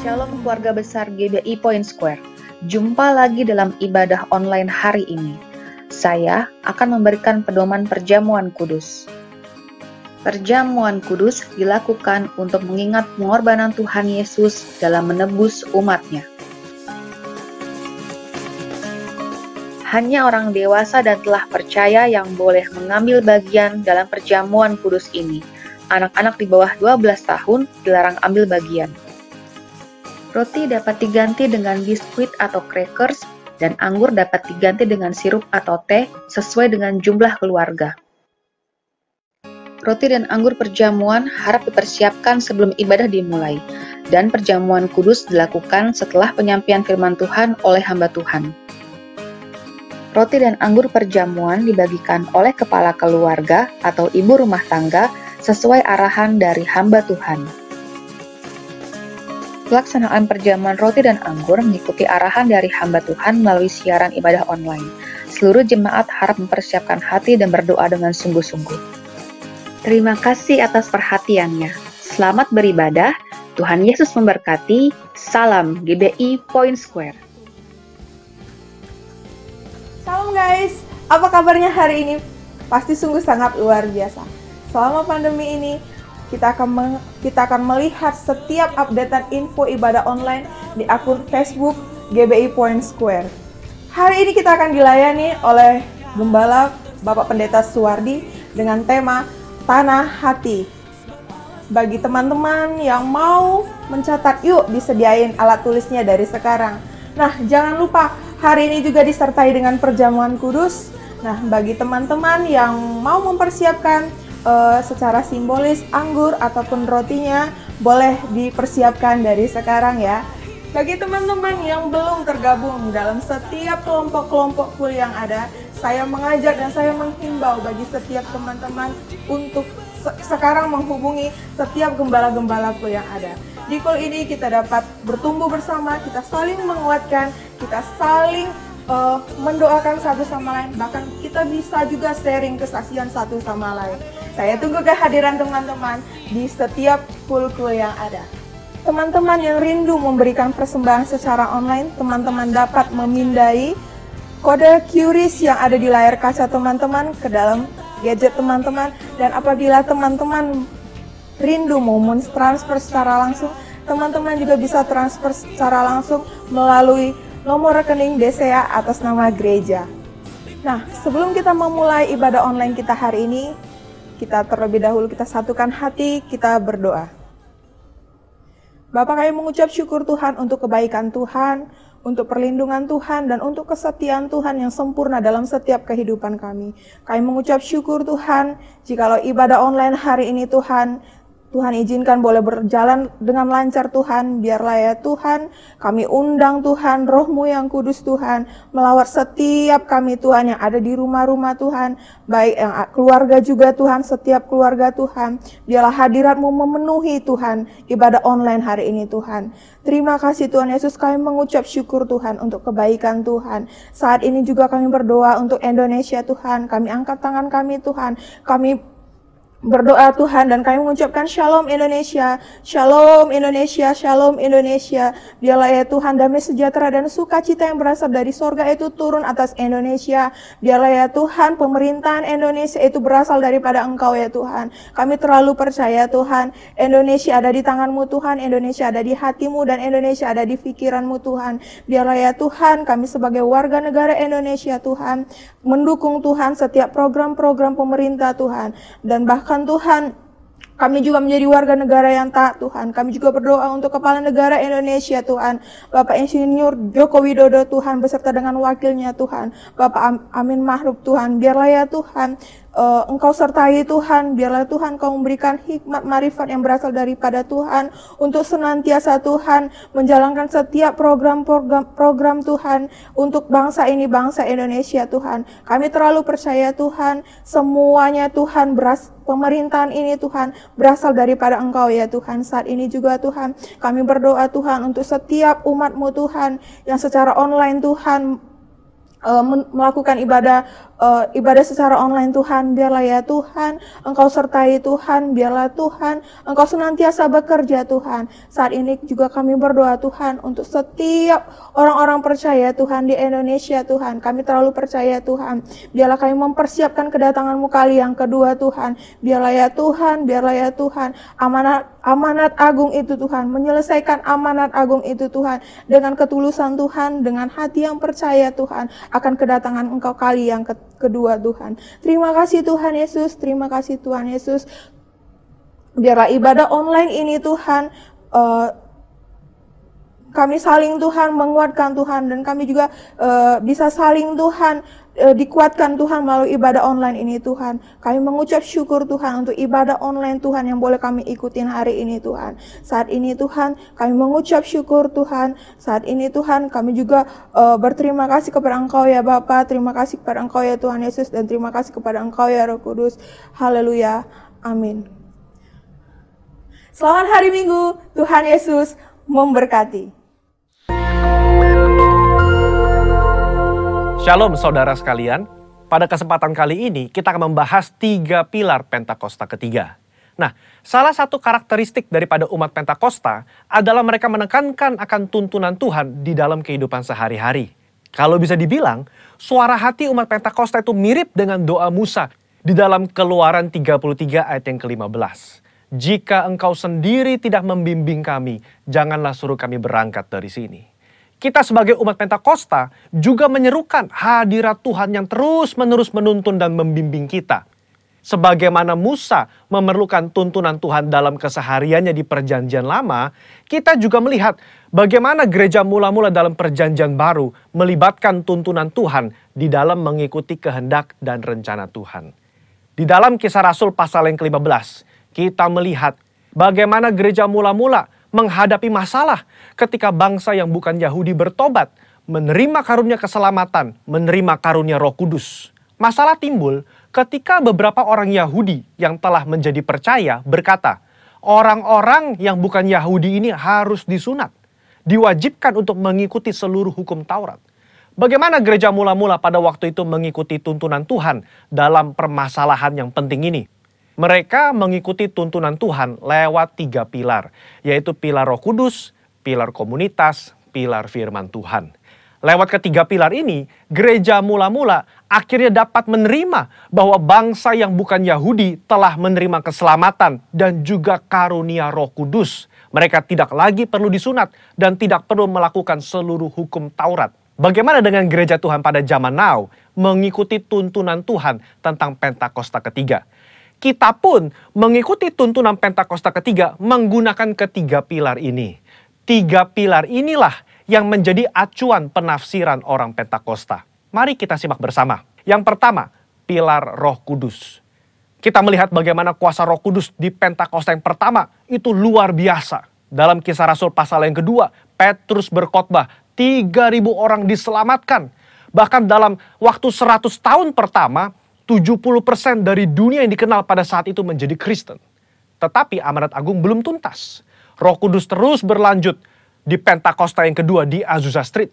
Shalom keluarga besar GBI Point Square. Jumpa lagi dalam ibadah online hari ini. Saya akan memberikan pedoman perjamuan kudus. Perjamuan kudus dilakukan untuk mengingat pengorbanan Tuhan Yesus dalam menebus umatnya. Hanya orang dewasa dan telah percaya yang boleh mengambil bagian dalam perjamuan kudus ini. Anak-anak di bawah 12 tahun dilarang ambil bagian. Roti dapat diganti dengan biskuit atau crackers, dan anggur dapat diganti dengan sirup atau teh sesuai dengan jumlah keluarga. Roti dan anggur perjamuan harap dipersiapkan sebelum ibadah dimulai, dan perjamuan kudus dilakukan setelah penyampaian firman Tuhan oleh hamba Tuhan. Roti dan anggur perjamuan dibagikan oleh kepala keluarga atau ibu rumah tangga sesuai arahan dari hamba Tuhan. Pelaksanaan perjamuan roti dan anggur mengikuti arahan dari hamba Tuhan melalui siaran ibadah online. Seluruh jemaat harap mempersiapkan hati dan berdoa dengan sungguh-sungguh. Terima kasih atas perhatiannya. Selamat beribadah. Tuhan Yesus memberkati. Salam GBI Point Square. Salam guys, apa kabarnya hari ini? Pasti sungguh sangat luar biasa. Selama pandemi ini, kita akan melihat setiap updatean info ibadah online di akun Facebook GBI Point Square. Hari ini kita akan dilayani oleh Gembala Bapak Pendeta Suwardi dengan tema Tanah Hati. Bagi teman-teman yang mau mencatat, yuk disediain alat tulisnya dari sekarang. Nah, jangan lupa hari ini juga disertai dengan perjamuan kudus. Nah, bagi teman-teman yang mau mempersiapkan secara simbolis anggur ataupun rotinya boleh dipersiapkan dari sekarang ya. Bagi teman-teman yang belum tergabung dalam setiap kelompok-kelompok kul yang ada, saya mengajak dan saya menghimbau bagi setiap teman-teman untuk sekarang menghubungi setiap gembala-gembala kul yang ada. Di kul ini kita dapat bertumbuh bersama, kita saling menguatkan, kita saling mendoakan satu sama lain, bahkan kita bisa juga sharing kesaksian satu sama lain. Saya tunggu kehadiran teman-teman di setiap kul-kul yang ada. Teman-teman yang rindu memberikan persembahan secara online, teman-teman dapat memindai kode QRIS yang ada di layar kaca teman-teman ke dalam gadget teman-teman, dan apabila teman-teman rindu mau transfer secara langsung, teman-teman juga bisa transfer secara langsung melalui nomor rekening DCA atas nama gereja. Nah, sebelum kita memulai ibadah online kita hari ini, kita terlebih dahulu kita satukan hati, kita berdoa. Bapa, kami mengucap syukur Tuhan untuk kebaikan Tuhan, untuk perlindungan Tuhan, dan untuk kesetiaan Tuhan yang sempurna dalam setiap kehidupan kami. Kami mengucap syukur Tuhan, jikalau ibadah online hari ini Tuhan izinkan boleh berjalan dengan lancar Tuhan. Biarlah ya Tuhan, kami undang Tuhan, Roh-Mu yang kudus Tuhan, melawat setiap kami Tuhan yang ada di rumah-rumah Tuhan, baik yang keluarga juga Tuhan, setiap keluarga Tuhan. Biarlah hadirat-Mu memenuhi Tuhan ibadah online hari ini Tuhan. Terima kasih Tuhan Yesus, kami mengucap syukur Tuhan untuk kebaikan Tuhan. Saat ini juga kami berdoa untuk Indonesia Tuhan, kami angkat tangan kami Tuhan, kami berdoa Tuhan, dan kami mengucapkan Shalom Indonesia, Shalom Indonesia, Shalom Indonesia. Biarlah ya Tuhan damai sejahtera dan sukacita yang berasal dari sorga itu turun atas Indonesia. Biarlah ya Tuhan pemerintahan Indonesia itu berasal daripada Engkau ya Tuhan. Kami terlalu percaya Tuhan, Indonesia ada di tangan-Mu Tuhan, Indonesia ada di hati-Mu, dan Indonesia ada di pikiran-Mu Tuhan. Biarlah ya Tuhan kami sebagai warga negara Indonesia Tuhan, mendukung Tuhan setiap program-program pemerintah Tuhan, dan bahkan Tuhan, kami juga menjadi warga negara yang taat Tuhan. Kami juga berdoa untuk Kepala Negara Indonesia Tuhan, Bapak Insinyur Joko Widodo Tuhan, beserta dengan wakilnya Tuhan, Bapak Amin Mahruf Tuhan. Biarlah ya Tuhan, Engkau sertai Tuhan, biarlah Tuhan Kau memberikan hikmat marifat yang berasal daripada Tuhan, untuk senantiasa Tuhan menjalankan setiap program Tuhan, untuk bangsa ini, bangsa Indonesia Tuhan. Kami terlalu percaya Tuhan, semuanya Tuhan pemerintahan ini Tuhan berasal daripada Engkau ya Tuhan. Saat ini juga Tuhan, kami berdoa Tuhan untuk setiap umat-Mu Tuhan, yang secara online Tuhan melakukan ibadah ibadah secara online Tuhan, biarlah ya Tuhan, Engkau sertai Tuhan, biarlah Tuhan, Engkau senantiasa bekerja Tuhan. Saat ini juga kami berdoa Tuhan untuk setiap orang-orang percaya Tuhan di Indonesia Tuhan. Kami terlalu percaya Tuhan, biarlah kami mempersiapkan kedatangan-Mu kali yang kedua Tuhan. Biarlah ya Tuhan, amanat agung itu Tuhan, menyelesaikan amanat agung itu Tuhan, dengan ketulusan Tuhan, dengan hati yang percaya Tuhan, akan kedatangan Engkau kali yang kedua Tuhan. Terima kasih Tuhan Yesus, terima kasih Tuhan Yesus. Biarlah ibadah online ini Tuhan, kami saling Tuhan menguatkan Tuhan, dan kami juga bisa saling Tuhan dikuatkan Tuhan melalui ibadah online ini Tuhan. Kami mengucap syukur Tuhan untuk ibadah online Tuhan yang boleh kami ikutin hari ini Tuhan. Saat ini Tuhan kami mengucap syukur Tuhan. Saat ini Tuhan kami juga berterima kasih kepada Engkau ya Bapa. Terima kasih kepada Engkau ya Tuhan Yesus, dan terima kasih kepada Engkau ya Roh Kudus. Haleluya. Amin. Selamat hari Minggu. Tuhan Yesus memberkati. Shalom saudara sekalian, pada kesempatan kali ini kita akan membahas 3 pilar Pentakosta ketiga. Nah, salah satu karakteristik daripada umat Pentakosta adalah mereka menekankan akan tuntunan Tuhan di dalam kehidupan sehari-hari. Kalau bisa dibilang, suara hati umat Pentakosta itu mirip dengan doa Musa di dalam Keluaran 33 ayat yang ke-15. Jika engkau sendiri tidak membimbing kami, janganlah suruh kami berangkat dari sini. Kita sebagai umat Pentakosta juga menyerukan hadirat Tuhan yang terus-menerus menuntun dan membimbing kita. Sebagaimana Musa memerlukan tuntunan Tuhan dalam kesehariannya di Perjanjian Lama, kita juga melihat bagaimana gereja mula-mula dalam Perjanjian Baru melibatkan tuntunan Tuhan di dalam mengikuti kehendak dan rencana Tuhan. Di dalam Kisah Rasul pasal yang ke-15, kita melihat bagaimana gereja mula-mula menghadapi masalah ketika bangsa yang bukan Yahudi bertobat, menerima karunia keselamatan, menerima karunia Roh Kudus. Masalah timbul ketika beberapa orang Yahudi yang telah menjadi percaya berkata, orang-orang yang bukan Yahudi ini harus disunat, diwajibkan untuk mengikuti seluruh hukum Taurat. Bagaimana gereja mula-mula pada waktu itu mengikuti tuntunan Tuhan dalam permasalahan yang penting ini? Mereka mengikuti tuntunan Tuhan lewat 3 pilar, yaitu pilar Roh Kudus, pilar komunitas, pilar firman Tuhan. Lewat ketiga pilar ini, gereja mula-mula akhirnya dapat menerima bahwa bangsa yang bukan Yahudi telah menerima keselamatan dan juga karunia Roh Kudus. Mereka tidak lagi perlu disunat dan tidak perlu melakukan seluruh hukum Taurat. Bagaimana dengan gereja Tuhan pada zaman now mengikuti tuntunan Tuhan tentang Pentakosta ketiga? Kita pun mengikuti tuntunan Pentakosta ketiga menggunakan ketiga pilar ini. 3 pilar inilah yang menjadi acuan penafsiran orang Pentakosta. Mari kita simak bersama. Yang pertama, pilar Roh Kudus. Kita melihat bagaimana kuasa Roh Kudus di Pentakosta yang pertama itu luar biasa. Dalam Kisah Rasul pasal yang kedua, Petrus berkhotbah, 3.000 orang diselamatkan. Bahkan dalam waktu 100 tahun pertama, 70% dari dunia yang dikenal pada saat itu menjadi Kristen. Tetapi amanat agung belum tuntas. Roh Kudus terus berlanjut di Pentakosta yang kedua di Azusa Street,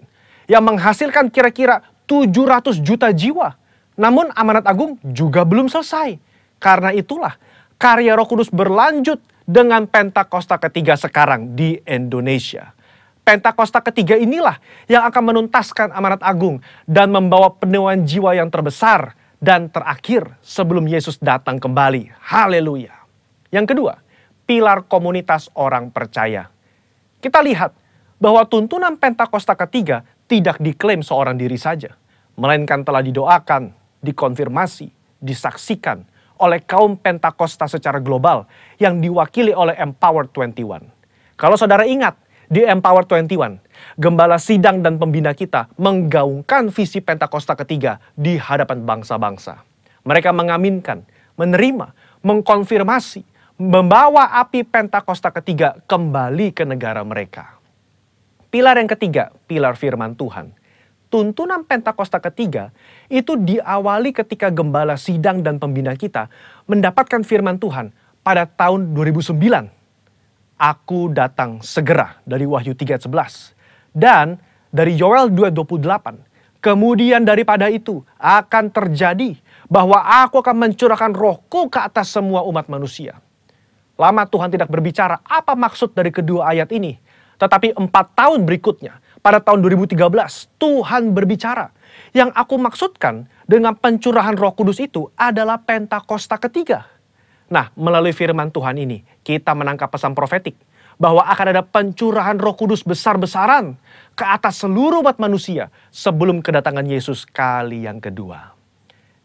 yang menghasilkan kira-kira 700 juta jiwa. Namun amanat agung juga belum selesai. Karena itulah karya Roh Kudus berlanjut dengan Pentakosta ketiga sekarang di Indonesia. Pentakosta ketiga inilah yang akan menuntaskan amanat agung dan membawa penuaian jiwa yang terbesar dan terakhir sebelum Yesus datang kembali. Haleluya. Yang kedua, pilar komunitas orang percaya. Kita lihat bahwa tuntunan Pentakosta ketiga tidak diklaim seorang diri saja, melainkan telah didoakan, dikonfirmasi, disaksikan oleh kaum Pentakosta secara global yang diwakili oleh Empower 21. Kalau saudara ingat, di Empower 21, gembala sidang dan pembina kita menggaungkan visi Pentakosta ketiga di hadapan bangsa-bangsa. Mereka mengaminkan, menerima, mengkonfirmasi, membawa api Pentakosta ketiga kembali ke negara mereka. Pilar yang ketiga, pilar firman Tuhan. Tuntunan Pentakosta ketiga itu diawali ketika gembala sidang dan pembina kita mendapatkan firman Tuhan pada tahun 2009. Aku datang segera dari Wahyu 3:11. Dan dari Yoel 2:28, Kemudian daripada itu akan terjadi bahwa aku akan mencurahkan rohku ke atas semua umat manusia. Lama Tuhan tidak berbicara apa maksud dari kedua ayat ini. Tetapi 4 tahun berikutnya, pada tahun 2013, Tuhan berbicara. Yang aku maksudkan dengan pencurahan Roh Kudus itu adalah Pentakosta ketiga. Nah, melalui firman Tuhan ini, kita menangkap pesan profetik bahwa akan ada pencurahan Roh Kudus besar-besaran ke atas seluruh umat manusia sebelum kedatangan Yesus kali yang kedua.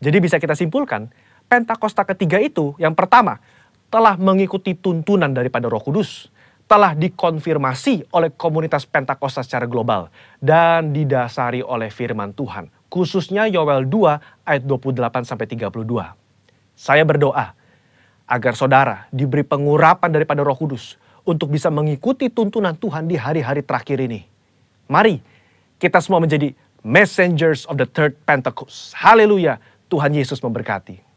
Jadi bisa kita simpulkan, Pentakosta ketiga itu yang pertama telah mengikuti tuntunan daripada Roh Kudus, telah dikonfirmasi oleh komunitas Pentakosta secara global dan didasari oleh firman Tuhan, khususnya Yoel 2 ayat 28-32. Saya berdoa agar saudara diberi pengurapan daripada Roh Kudus untuk bisa mengikuti tuntunan Tuhan di hari-hari terakhir ini. Mari kita semua menjadi messengers of the third Pentecost. Haleluya, Tuhan Yesus memberkati.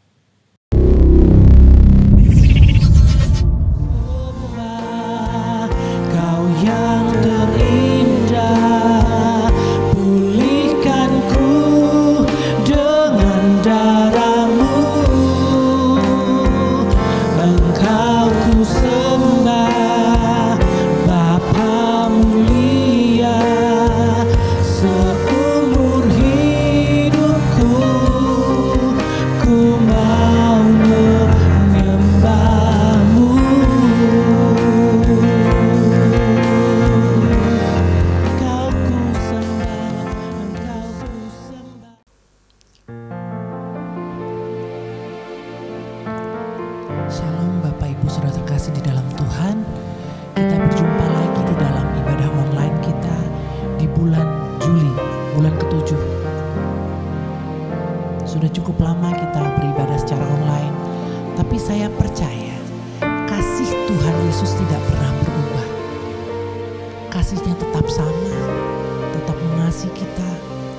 Shalom Bapak Ibu Saudara terkasih di dalam Tuhan. Kita berjumpa lagi di dalam ibadah online kita di bulan Juli, bulan ke-7. Sudah cukup lama kita beribadah secara online, tapi saya percaya kasih Tuhan Yesus tidak pernah berubah. Kasihnya tetap sama, tetap mengasihi kita,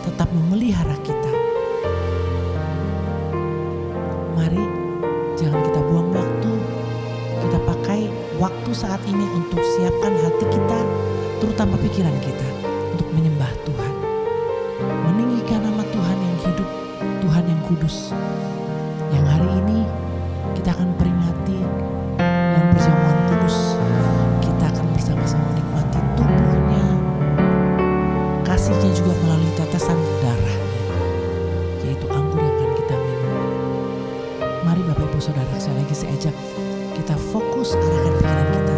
tetap memelihara kita. Mari jangan kita buang waktu, kita pakai waktu saat ini untuk siapkan hati kita, terutama pikiran kita, untuk menyembah Tuhan. Meninggikan nama Tuhan yang hidup, Tuhan yang kudus. Yang hari ini kita akan peringati yang perjamuan kudus. Kita akan bersama-sama menikmati tubuhnya, kasihnya juga melalui tetesan darahnya, yaitu anggur yang akan kita minum. Mari Bapak Ibu Saudara, sekali lagi saya ajak kita fokus arahkan pikiran kita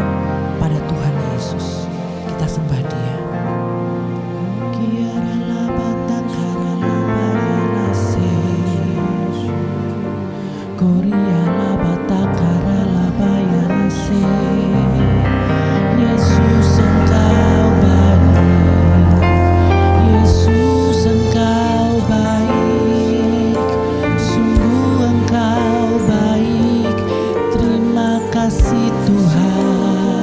pada Tuhan Yesus. Kita sembah Dia. Yesus Engkau baik, Yesus Engkau baik, sungguh Engkau baik. Terima kasih Tuhan.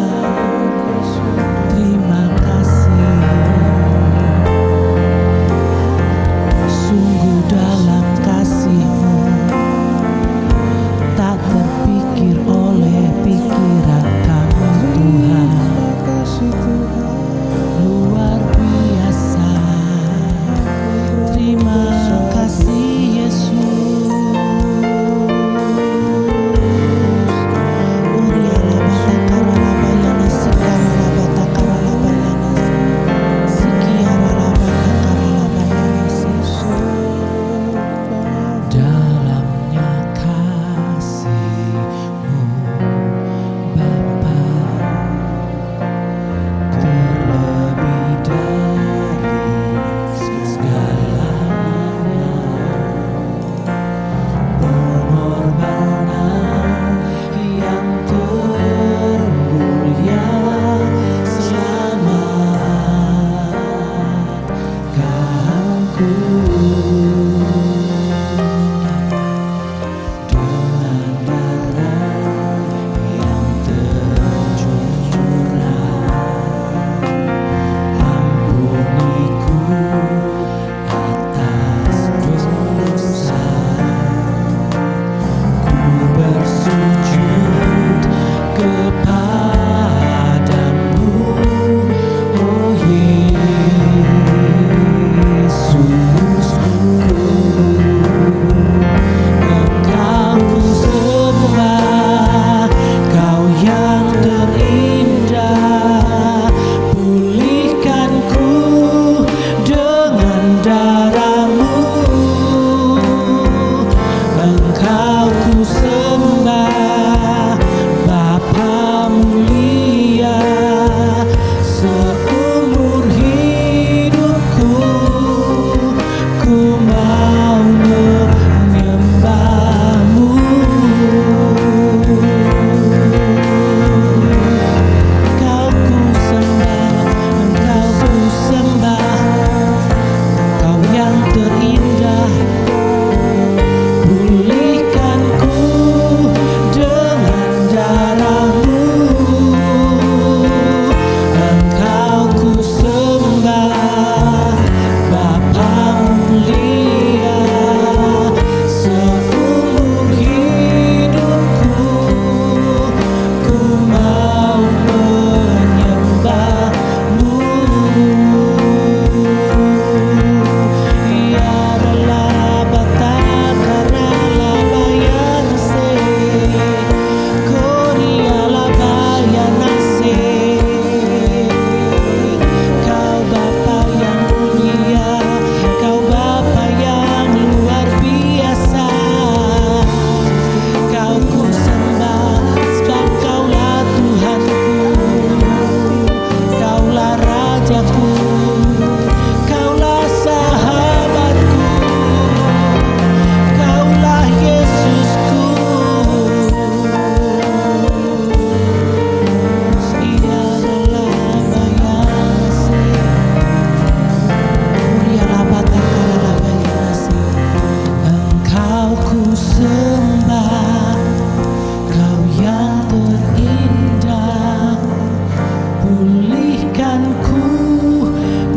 pulihkanku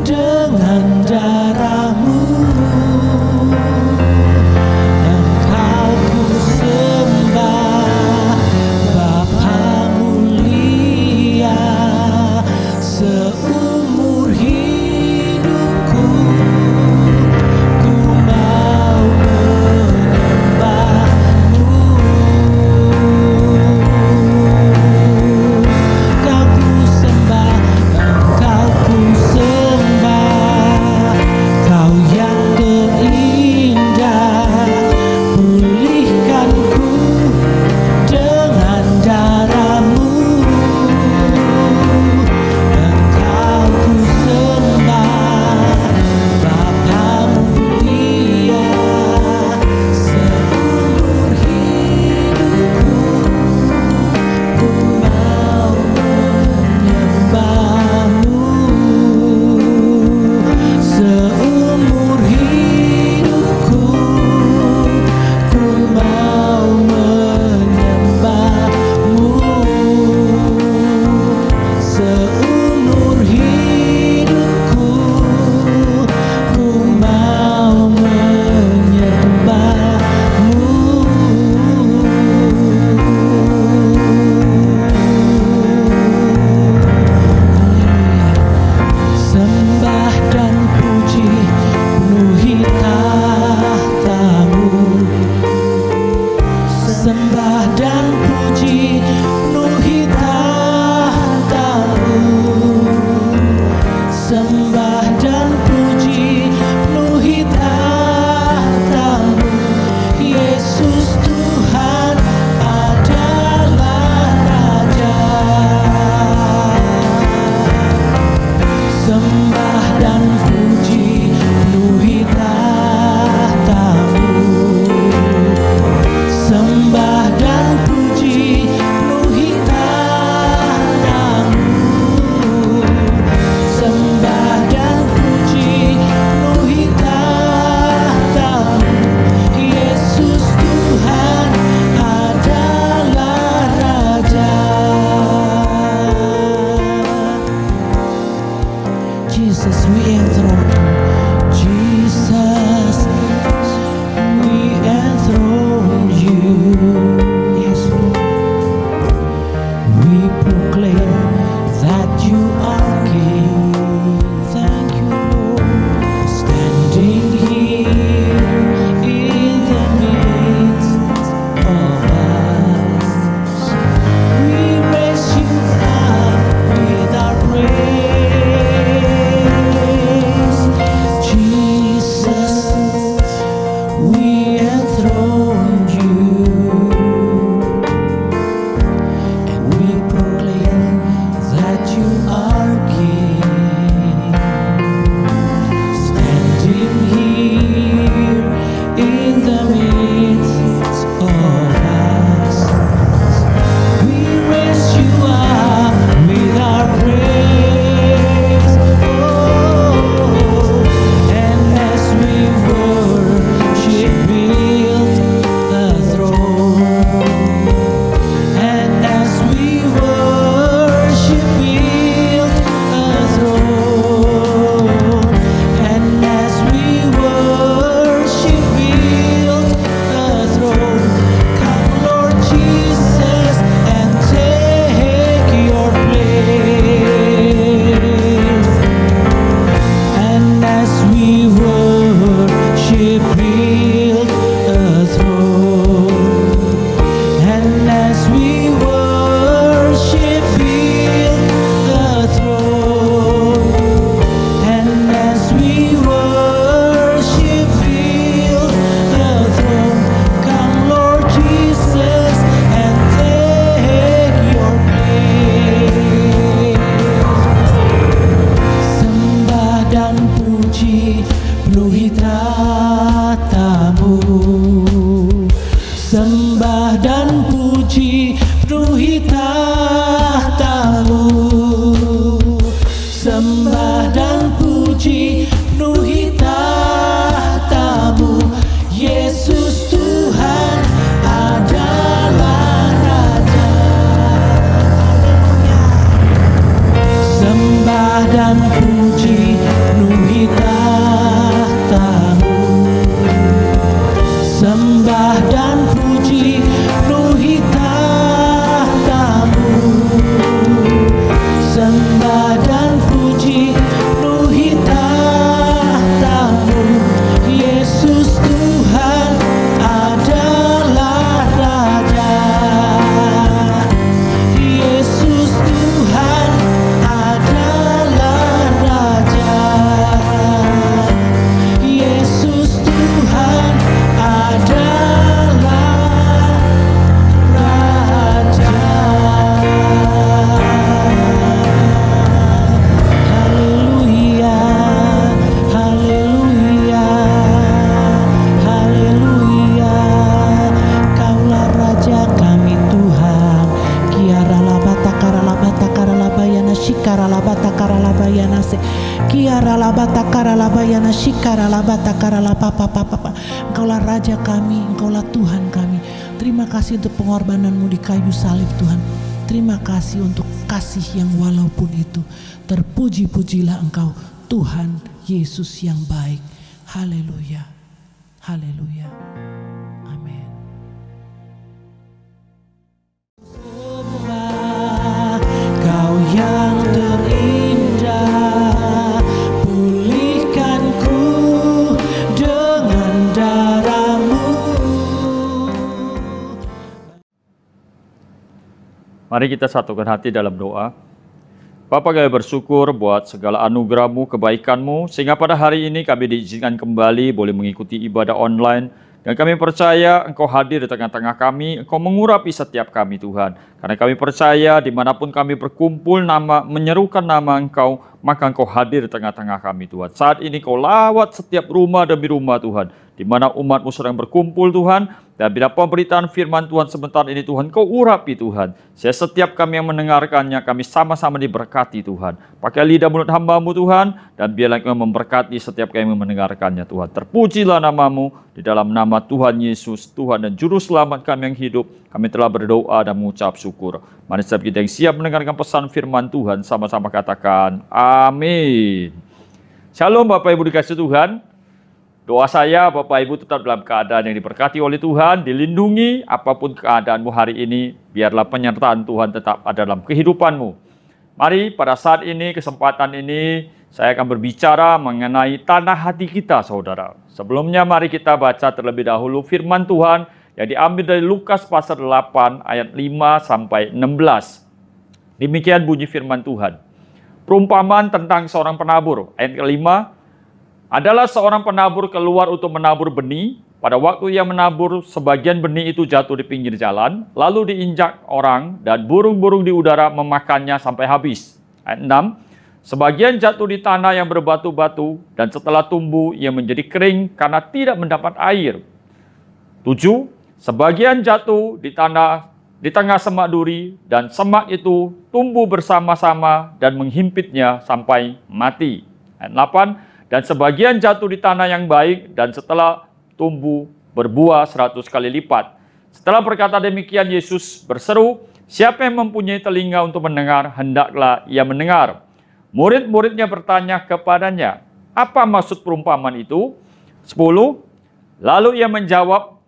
dengan darah-Mu. Engkau ku sembah, Bapa mulia, seumur hidupku ku mau menyembah-Mu. Engkau ku sembah, Engkau ku sembah, Kau yang terindah. Pulihkanku dengan darah-Mu. Engkau ku sembah, Bapa mulia, seumur hidupku ku mau menyembah-Mu. Seumur hidupku ku mau menyembah-Mu. Seumur hidupku ku mau menyembah-Mu. Haleluya. Sembah dan puji penuhi tahta-Mu. Sembah dan puji penuhi tahta-Mu. Sembah dan puji penuhi tahta-Mu. Yesus Tuhan adalah Raja. Sembah dan puji penuhi tahta-Mu. Sembah dan puji penuhi tahta-Mu. Sembah dan puji penuhi tahta-Mu. Yesus Tuhan adalah Raja. Jesus, we enthrone you. Jesus, we enthrone you. Yes, Lord. We proclaim that you are King. Thank you, Lord. Standing here in the midst of us, we raise you up with our praise. Jesus, dan puji penuhi tahta-Mu. Sembah dan puji penuhi tahta-Mu. Sembah dan puji penuhi tahta-Mu. Yesus Tuhan adalah Raja. Yesus Tuhan adalah Raja. Yesus Tuhan adalah Raja. Haleluya, haleluya, haleluya. Kaulah Raja kami Tuhan. Kiara labata karalabata karalabayana shikaralabata karalabayana se. Kiara labata karalabayana shikaralabata karalapapapapa. Engkaulah Raja kami, Engkaulah Tuhan kami. Terima kasih untuk pengorbananmu di kayu salib Tuhan. Terima kasih untuk kasih yang walaupun itu. Terpuji-pujilah Engkau Tuhan Yesus yang baik. Haleluya, haleluya, amin. Kau yang terindah, pulihkanku dengan darah-Mu. Mari kita satukan hati dalam doa. Bapa, kami bersyukur buat segala anugerah-Mu, kebaikan-Mu, sehingga pada hari ini kami diizinkan kembali boleh mengikuti ibadah online. Dan kami percaya Engkau hadir di tengah-tengah kami, Engkau mengurapi setiap kami Tuhan. Karena kami percaya dimanapun kami berkumpul menyerukan nama Engkau, maka Engkau hadir di tengah-tengah kami Tuhan. Saat ini Kau lawat setiap rumah demi rumah Tuhan, di mana umat-Mu sedang berkumpul Tuhan. Dan bila pemberitaan firman Tuhan sebentar ini Tuhan, Kau urapi Tuhan. Setiap kami yang mendengarkannya, kami sama-sama diberkati Tuhan. Pakai lidah mulut hamba-Mu Tuhan, dan biarlah Kau memberkati setiap kami yang mendengarkannya Tuhan. Terpujilah nama-Mu, di dalam nama Tuhan Yesus, Tuhan dan Juru Selamat kami yang hidup. Kami telah berdoa dan mengucap syukur. Mari setiap kita yang siap mendengarkan pesan firman Tuhan, sama-sama katakan amin. Shalom Bapak Ibu dikasih Tuhan. Doa saya Bapak Ibu tetap dalam keadaan yang diberkati oleh Tuhan, dilindungi apapun keadaanmu hari ini, biarlah penyertaan Tuhan tetap ada dalam kehidupanmu. Mari pada saat ini, kesempatan ini, saya akan berbicara mengenai tanah hati kita saudara. Sebelumnya mari kita baca terlebih dahulu firman Tuhan yang diambil dari Lukas pasal 8 ayat 5 sampai 16. Demikian bunyi firman Tuhan. Perumpamaan tentang seorang penabur, ayat kelima. Adalah seorang penabur keluar untuk menabur benih. Pada waktu ia menabur, sebagian benih itu jatuh di pinggir jalan, lalu diinjak orang dan burung-burung di udara memakannya sampai habis. Ayat 6. Sebagian jatuh di tanah yang berbatu-batu, dan setelah tumbuh ia menjadi kering karena tidak mendapat air. 7. Sebagian jatuh di tengah semak duri, dan semak itu tumbuh bersama-sama dan menghimpitnya sampai mati. Ayat 8. Dan sebagian jatuh di tanah yang baik, dan setelah tumbuh berbuah 100 kali lipat. Setelah berkata demikian, Yesus berseru, siapa yang mempunyai telinga untuk mendengar, hendaklah ia mendengar. Murid-muridnya bertanya kepadanya, apa maksud perumpamaan itu? 10. Lalu ia menjawab,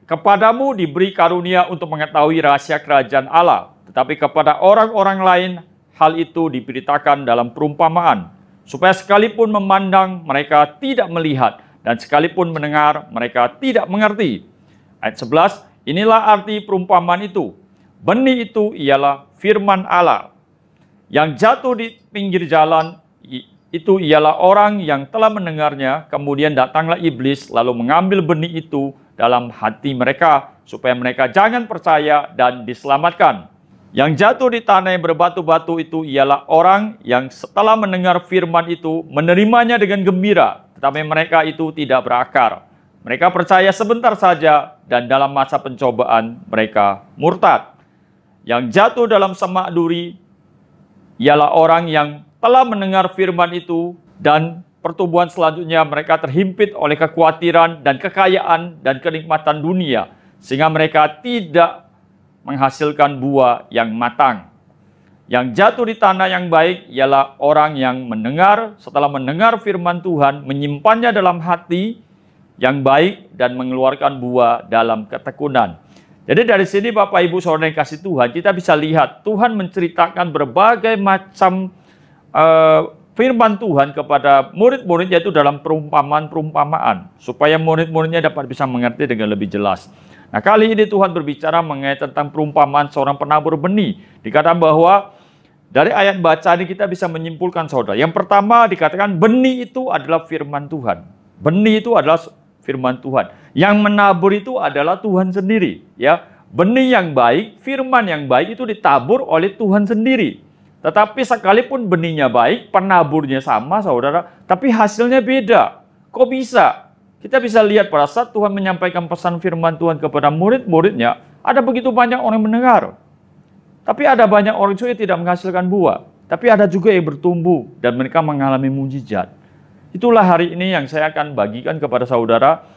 kepadamu diberi karunia untuk mengetahui rahasia kerajaan Allah, tetapi kepada orang-orang lain hal itu diberitakan dalam perumpamaan, supaya sekalipun memandang mereka tidak melihat, dan sekalipun mendengar mereka tidak mengerti. Ayat 11, inilah arti perumpamaan itu. Benih itu ialah firman Allah. Yang jatuh di pinggir jalan itu ialah orang yang telah mendengarnya, kemudian datanglah iblis lalu mengambil benih itu dalam hati mereka, supaya mereka jangan percaya dan diselamatkan. Yang jatuh di tanah yang berbatu-batu itu ialah orang yang setelah mendengar firman itu menerimanya dengan gembira, tetapi mereka itu tidak berakar. Mereka percaya sebentar saja dan dalam masa pencobaan mereka murtad. Yang jatuh dalam semak duri ialah orang yang telah mendengar firman itu dan pertumbuhan selanjutnya mereka terhimpit oleh kekhawatiran dan kekayaan dan kenikmatan dunia, sehingga mereka tidak menghasilkan buah yang matang. Yang jatuh di tanah yang baik ialah orang yang mendengar, setelah mendengar firman Tuhan, menyimpannya dalam hati yang baik dan mengeluarkan buah dalam ketekunan. Jadi dari sini Bapak Ibu Saudara yang kasih Tuhan, kita bisa lihat Tuhan menceritakan berbagai macam firman Tuhan kepada murid-muridnya itu dalam perumpamaan-perumpamaan, supaya murid-muridnya dapat bisa mengerti dengan lebih jelas. Nah, kali ini Tuhan berbicara mengenai tentang perumpamaan seorang penabur benih. Dikatakan bahwa dari ayat bacaan ini kita bisa menyimpulkan, saudara. Yang pertama dikatakan benih itu adalah firman Tuhan. Benih itu adalah firman Tuhan. Yang menabur itu adalah Tuhan sendiri, ya. Benih yang baik, firman yang baik itu ditabur oleh Tuhan sendiri. Tetapi sekalipun benihnya baik, penaburnya sama, saudara, tapi hasilnya beda. Kok bisa? Kita bisa lihat pada saat Tuhan menyampaikan pesan firman Tuhan kepada murid-muridnya, ada begitu banyak orang yang mendengar. Tapi ada banyak orang juga yang tidak menghasilkan buah. Tapi ada juga yang bertumbuh dan mereka mengalami mujizat. Itulah hari ini yang saya akan bagikan kepada saudara.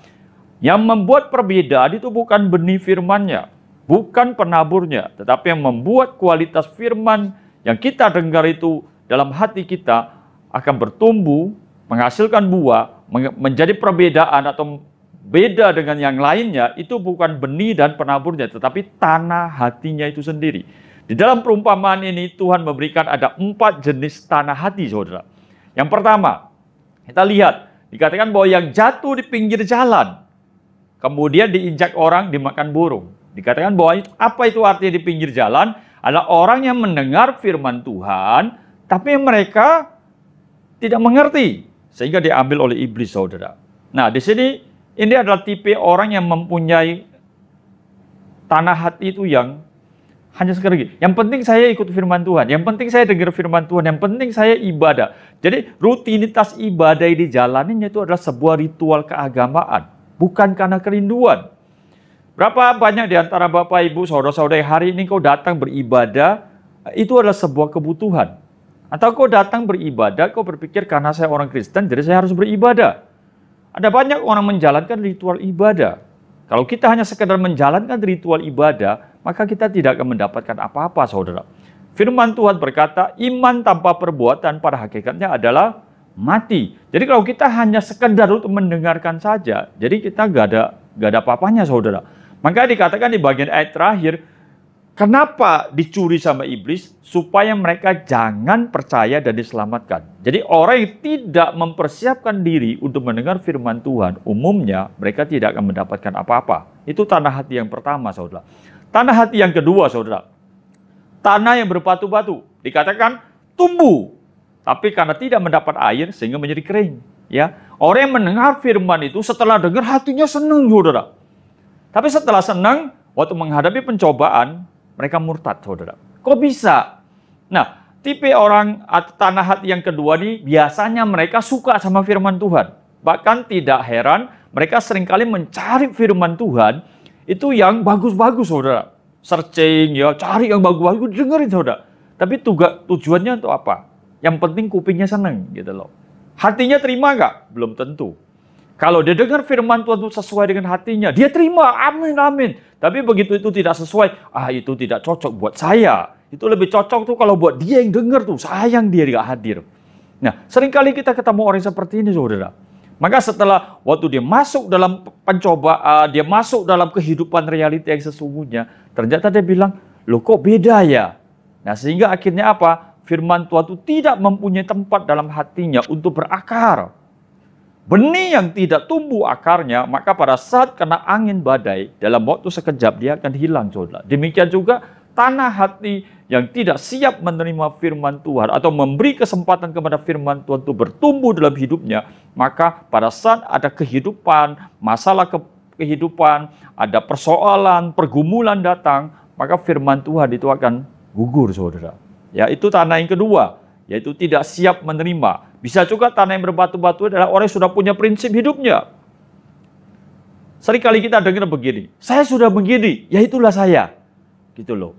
Yang membuat perbedaan itu bukan benih firman-Nya, bukan penaburnya, tetapi yang membuat kualitas firman yang kita dengar itu dalam hati kita akan bertumbuh, menghasilkan buah, menjadi perbedaan atau beda dengan yang lainnya, itu bukan benih dan penaburnya, tetapi tanah hatinya itu sendiri. Di dalam perumpamaan ini Tuhan memberikan ada 4 jenis tanah hati, saudara. Yang pertama, kita lihat, dikatakan bahwa yang jatuh di pinggir jalan, kemudian diinjak orang, dimakan burung. Dikatakan bahwa apa itu artinya di pinggir jalan? Adalah orang yang mendengar firman Tuhan, tapi mereka tidak mengerti, sehingga diambil oleh iblis, saudara. Nah, di sini ini adalah tipe orang yang mempunyai tanah hati itu yang hanya sekedar gitu. Yang penting saya ikut firman Tuhan, yang penting saya dengar firman Tuhan, yang penting saya ibadah. Jadi rutinitas ibadah yang dijalaninya itu adalah sebuah ritual keagamaan, bukan karena kerinduan. Berapa banyak di antara Bapak, Ibu, Saudara-saudara hari ini kau datang beribadah, itu adalah sebuah kebutuhan. Atau kau datang beribadah, kau berpikir karena saya orang Kristen, jadi saya harus beribadah. Ada banyak orang menjalankan ritual ibadah. Kalau kita hanya sekedar menjalankan ritual ibadah, maka kita tidak akan mendapatkan apa-apa, saudara. Firman Tuhan berkata, iman tanpa perbuatan pada hakikatnya adalah mati. Jadi kalau kita hanya sekedar untuk mendengarkan saja, jadi kita nggak ada apa-apanya, saudara. Maka dikatakan di bagian ayat terakhir, kenapa dicuri sama iblis? Supaya mereka jangan percaya dan diselamatkan. Jadi orang yang tidak mempersiapkan diri untuk mendengar firman Tuhan, umumnya mereka tidak akan mendapatkan apa-apa. Itu tanah hati yang pertama, saudara. Tanah hati yang kedua, saudara. Tanah yang berbatu-batu. Dikatakan tumbuh, tapi karena tidak mendapat air sehingga menjadi kering. Ya, orang yang mendengar firman itu setelah dengar hatinya senang, saudara. Tapi setelah senang, waktu menghadapi pencobaan, mereka murtad, saudara. Kok bisa? Nah, tipe orang atau tanah hati yang kedua ini, biasanya mereka suka sama firman Tuhan. Bahkan tidak heran, mereka seringkali mencari firman Tuhan, itu yang bagus-bagus, saudara. Searching, ya, cari yang bagus-bagus, dengerin, saudara. Tapi tujuannya untuk apa? Yang penting kupingnya senang, gitu loh. Hatinya terima nggak? Belum tentu. Kalau dia dengar firman Tuhan itu sesuai dengan hatinya, dia terima, amin, amin. Tapi begitu itu tidak sesuai, itu tidak cocok buat saya. Itu lebih cocok tuh kalau buat dia yang dengar tuh, sayang dia nggak hadir. Nah, seringkali kita ketemu orang seperti ini, saudara. Maka setelah waktu dia masuk dalam pencobaan, dia masuk dalam kehidupan realita yang sesungguhnya, ternyata dia bilang, loh kok beda ya? Nah, sehingga akhirnya apa? Firman Tuhan itu tidak mempunyai tempat dalam hatinya untuk berakar. Benih yang tidak tumbuh akarnya, maka pada saat kena angin badai, dalam waktu sekejap dia akan hilang, saudara. Demikian juga tanah hati yang tidak siap menerima firman Tuhan atau memberi kesempatan kepada firman Tuhan itu bertumbuh dalam hidupnya, maka pada saat ada kehidupan, masalah kehidupan, ada persoalan, pergumulan datang, maka firman Tuhan itu akan gugur, saudara. Ya, itu tanah yang kedua, yaitu tidak siap menerima. Bisa juga tanah yang berbatu-batu adalah orang yang sudah punya prinsip hidupnya. Seringkali kita dengar begini, saya sudah begini, ya itulah saya. Gitu loh.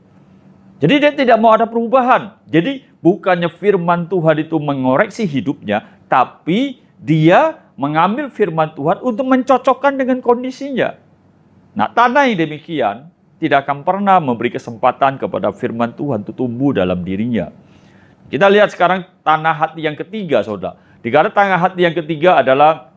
Jadi dia tidak mau ada perubahan. Jadi bukannya firman Tuhan itu mengoreksi hidupnya, tapi dia mengambil firman Tuhan untuk mencocokkan dengan kondisinya. Nah, tanah yang demikian, tidak akan pernah memberi kesempatan kepada firman Tuhan itu tumbuh dalam dirinya. Kita lihat sekarang tanah hati yang ketiga, saudara. Dikatakan tanah hati yang ketiga adalah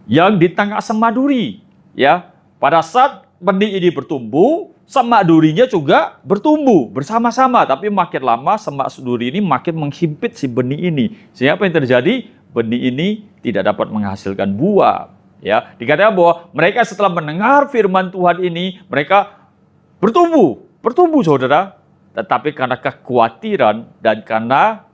yang di tengah semak duri. Ya, pada saat benih ini bertumbuh, semak durinya juga bertumbuh bersama-sama. Tapi makin lama semak duri ini makin menghimpit si benih ini. Sehingga apa yang terjadi? Benih ini tidak dapat menghasilkan buah. Ya, dikatakan bahwa mereka setelah mendengar firman Tuhan ini, mereka bertumbuh saudara. Tetapi karena kekhawatiran dan karena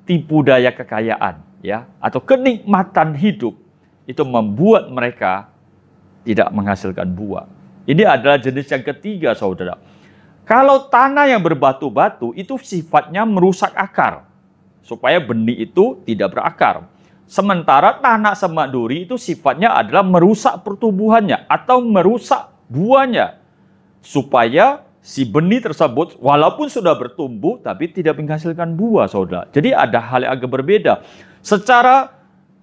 tipu daya kekayaan, ya, atau kenikmatan hidup, itu membuat mereka tidak menghasilkan buah. Ini adalah jenis yang ketiga, saudara. Kalau tanah yang berbatu-batu itu sifatnya merusak akar, supaya benih itu tidak berakar. Sementara tanah semak duri itu sifatnya adalah merusak pertumbuhannya atau merusak buahnya. Supaya si benih tersebut walaupun sudah bertumbuh tapi tidak menghasilkan buah, saudara. Jadi ada hal yang agak berbeda. Secara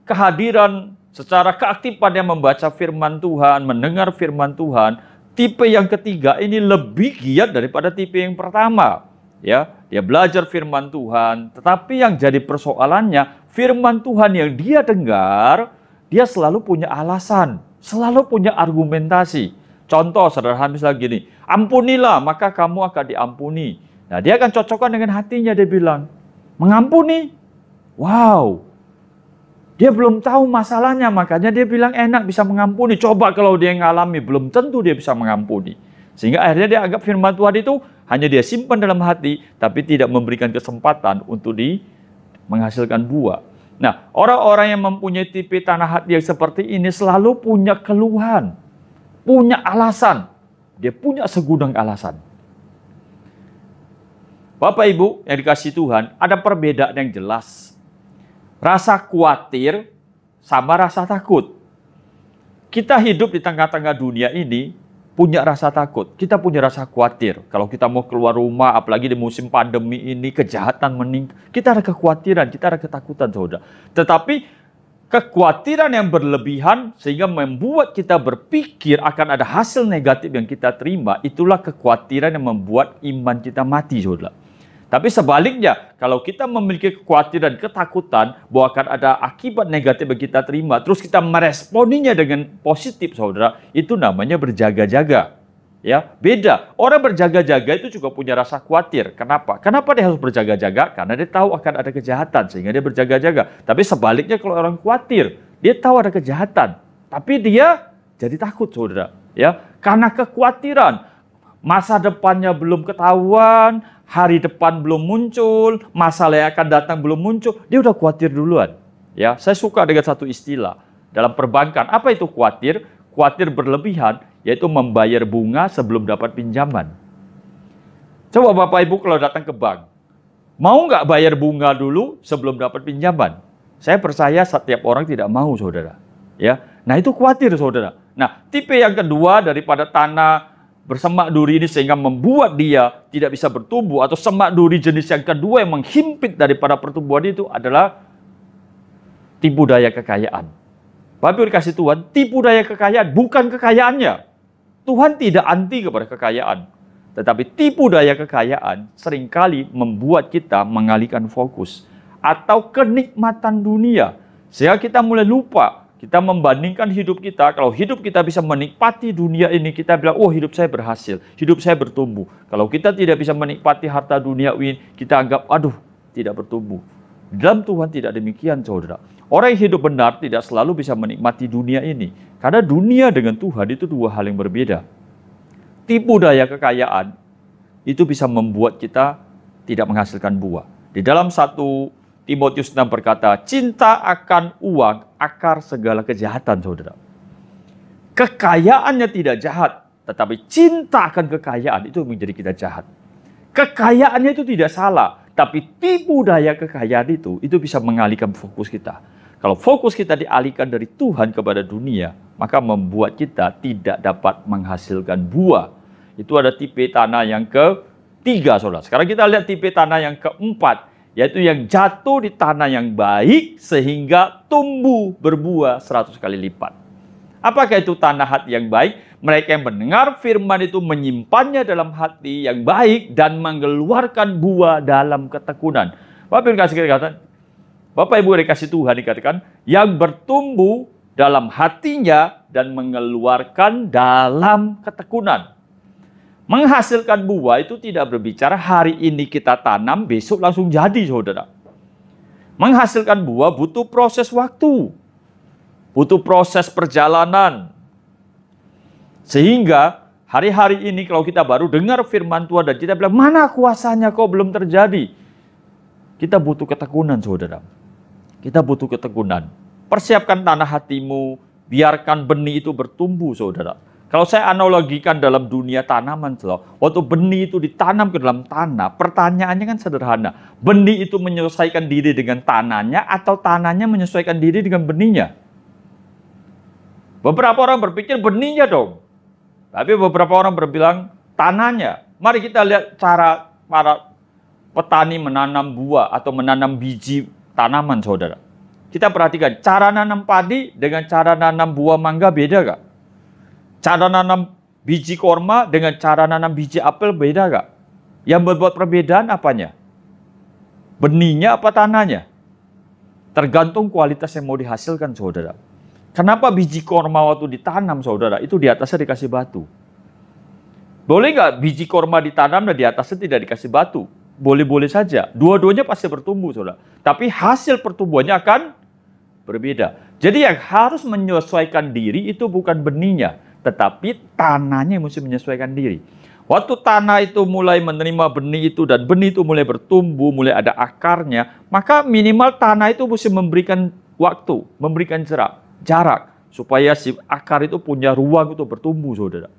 kehadiran, secara keaktifan yang membaca firman Tuhan, mendengar firman Tuhan, tipe yang ketiga ini lebih giat daripada tipe yang pertama. Ya, dia belajar firman Tuhan, tetapi yang jadi persoalannya, firman Tuhan yang dia dengar, dia selalu punya alasan, selalu punya argumentasi. Contoh sederhana misalnya gini, ampunilah maka kamu akan diampuni. Nah, dia akan cocokkan dengan hatinya, dia bilang, mengampuni? Wow, dia belum tahu masalahnya, makanya dia bilang enak bisa mengampuni. Coba kalau dia ngalami, belum tentu dia bisa mengampuni. Sehingga akhirnya dia anggap firman Tuhan itu hanya dia simpan dalam hati, tapi tidak memberikan kesempatan untuk menghasilkan buah. Nah, orang-orang yang mempunyai tipe tanah hati yang seperti ini selalu punya keluhan, punya alasan. Dia punya segudang alasan. Bapak Ibu yang dikasihi Tuhan, ada perbedaan yang jelas. Rasa khawatir sama rasa takut. Kita hidup di tengah-tengah dunia ini, punya rasa takut, kita punya rasa khawatir. Kalau kita mau keluar rumah, apalagi di musim pandemi ini, kejahatan meningkat, kita ada kekhawatiran, kita ada ketakutan, saudara. Tetapi kekhawatiran yang berlebihan sehingga membuat kita berpikir akan ada hasil negatif yang kita terima, itulah kekhawatiran yang membuat iman kita mati, saudara. Tapi sebaliknya, kalau kita memiliki kekhawatiran, ketakutan bahwa akan ada akibat negatif yang kita terima, terus kita meresponinya dengan positif, saudara, itu namanya berjaga-jaga. Ya, beda. Orang berjaga-jaga itu juga punya rasa khawatir. Kenapa? Kenapa dia harus berjaga-jaga? Karena dia tahu akan ada kejahatan, sehingga dia berjaga-jaga. Tapi sebaliknya kalau orang khawatir, dia tahu ada kejahatan, tapi dia jadi takut, saudara. Ya, karena kekhawatiran, masa depannya belum ketahuan, hari depan belum muncul, masalah yang akan datang belum muncul, dia udah khawatir duluan. Ya, saya suka dengan satu istilah dalam perbankan. Apa itu khawatir? Khawatir berlebihan, yaitu membayar bunga sebelum dapat pinjaman. Coba Bapak Ibu kalau datang ke bank, mau nggak bayar bunga dulu sebelum dapat pinjaman? Saya percaya setiap orang tidak mau, saudara. Ya, nah itu khawatir, saudara. Nah, tipe yang kedua daripada tanah bersemak duri ini sehingga membuat dia tidak bisa bertumbuh, atau semak duri jenis yang kedua yang menghimpit daripada pertumbuhan itu adalah tipu daya kekayaan. Bapak Ibu dikasih Tuhan, tipu daya kekayaan bukan kekayaannya. Tuhan tidak anti kepada kekayaan, tetapi tipu daya kekayaan seringkali membuat kita mengalihkan fokus atau kenikmatan dunia sehingga kita mulai lupa. Kita membandingkan hidup kita, kalau hidup kita bisa menikmati dunia ini, kita bilang, oh hidup saya berhasil, hidup saya bertumbuh. Kalau kita tidak bisa menikmati harta duniawi, kita anggap, aduh, tidak bertumbuh. Dalam Tuhan tidak demikian, saudara. Orang yang hidup benar tidak selalu bisa menikmati dunia ini. Karena dunia dengan Tuhan itu dua hal yang berbeda. Tipu daya kekayaan, itu bisa membuat kita tidak menghasilkan buah. Di dalam 1 Timotius 6 berkata, cinta akan uang, akar segala kejahatan, saudara. Kekayaannya tidak jahat, tetapi cinta akan kekayaan itu menjadi kita jahat. Kekayaannya itu tidak salah, tapi tipu daya kekayaan itu bisa mengalihkan fokus kita. Kalau fokus kita dialihkan dari Tuhan kepada dunia, maka membuat kita tidak dapat menghasilkan buah. Itu ada tipe tanah yang ketiga, saudara. Sekarang kita lihat tipe tanah yang keempat, yaitu yang jatuh di tanah yang baik sehingga tumbuh berbuah 100 kali lipat. Apakah itu tanah hati yang baik? Mereka yang mendengar firman itu menyimpannya dalam hati yang baik dan mengeluarkan buah dalam ketekunan. Bapak Ibu dikasih Tuhan dikatakan yang bertumbuh dalam hatinya dan mengeluarkan dalam ketekunan. Menghasilkan buah itu tidak berbicara hari ini kita tanam, besok langsung jadi, saudara. Menghasilkan buah butuh proses waktu, butuh proses perjalanan. Sehingga hari-hari ini kalau kita baru dengar firman Tuhan dan kita bilang, mana kuasanya kok belum terjadi? Kita butuh ketekunan, saudara. Kita butuh ketekunan. Persiapkan tanah hatimu, biarkan benih itu bertumbuh, saudara. Kalau saya analogikan dalam dunia tanaman, waktu benih itu ditanam ke dalam tanah, pertanyaannya kan sederhana. Benih itu menyesuaikan diri dengan tanahnya atau tanahnya menyesuaikan diri dengan benihnya? Beberapa orang berpikir benihnya dong. Tapi beberapa orang berbilang tanahnya. Mari kita lihat cara para petani menanam buah atau menanam biji tanaman, saudara. Kita perhatikan, cara nanam padi dengan cara nanam buah mangga beda gak? Cara nanam biji korma dengan cara nanam biji apel beda gak? Yang membuat perbedaan apanya? Benihnya apa tanahnya? Tergantung kualitas yang mau dihasilkan, saudara. Kenapa biji korma waktu ditanam, saudara, itu di atasnya dikasih batu? Boleh nggak biji korma ditanam dan di atasnya tidak dikasih batu? Boleh-boleh saja. Dua-duanya pasti bertumbuh, saudara. Tapi hasil pertumbuhannya akan berbeda. Jadi yang harus menyesuaikan diri itu bukan benihnya, tetapi tanahnya yang mesti menyesuaikan diri. Waktu tanah itu mulai menerima benih itu dan benih itu mulai bertumbuh, mulai ada akarnya, maka minimal tanah itu mesti memberikan waktu, memberikan jarak supaya si akar itu punya ruang untuk bertumbuh, saudara.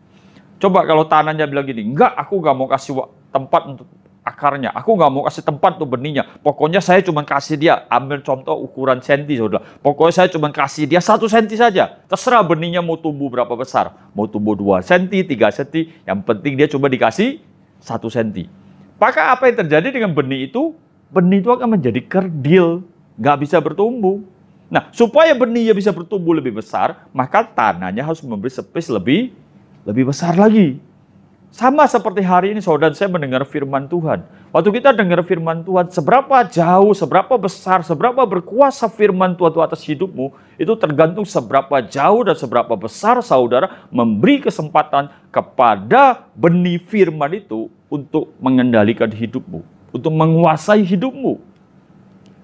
Coba kalau tanahnya bilang gini, enggak, aku nggak mau kasih tempat untuk akarnya, aku nggak mau kasih tempat untuk benihnya, pokoknya saya cuma kasih dia, ambil contoh ukuran senti, saudara, pokoknya saya cuma kasih dia 1 senti saja, terserah benihnya mau tumbuh berapa besar, mau tumbuh 2 senti, 3 senti, yang penting dia coba dikasih 1 senti. Maka apa yang terjadi dengan benih itu akan menjadi kerdil, nggak bisa bertumbuh. Nah, supaya benihnya bisa bertumbuh lebih besar, maka tanahnya harus memberi space lebih besar lagi. Sama seperti hari ini, saudara, saya mendengar firman Tuhan. Waktu kita dengar firman Tuhan, seberapa jauh, seberapa besar, seberapa berkuasa firman Tuhan itu atas hidupmu, itu tergantung seberapa jauh dan seberapa besar saudara memberi kesempatan kepada benih firman itu untuk mengendalikan hidupmu, untuk menguasai hidupmu.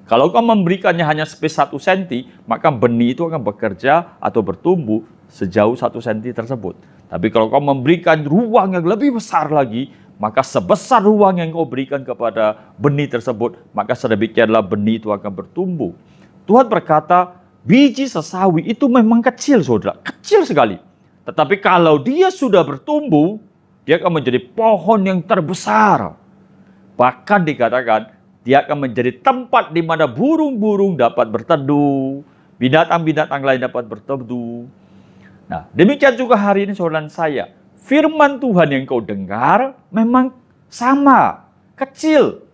Kalau kau memberikannya hanya space 1 senti, maka benih itu akan bekerja atau bertumbuh sejauh 1 senti tersebut. Tapi kalau kau memberikan ruang yang lebih besar lagi, maka sebesar ruang yang kau berikan kepada benih tersebut, maka sedemikianlah benih itu akan bertumbuh. Tuhan berkata, biji sesawi itu memang kecil, saudara, kecil sekali. Tetapi kalau dia sudah bertumbuh, dia akan menjadi pohon yang terbesar. Bahkan dikatakan, dia akan menjadi tempat di mana burung-burung dapat berteduh, binatang-binatang lain dapat berteduh. Nah, demikian juga hari ini saudara saya. Firman Tuhan yang kau dengar memang sama, kecil.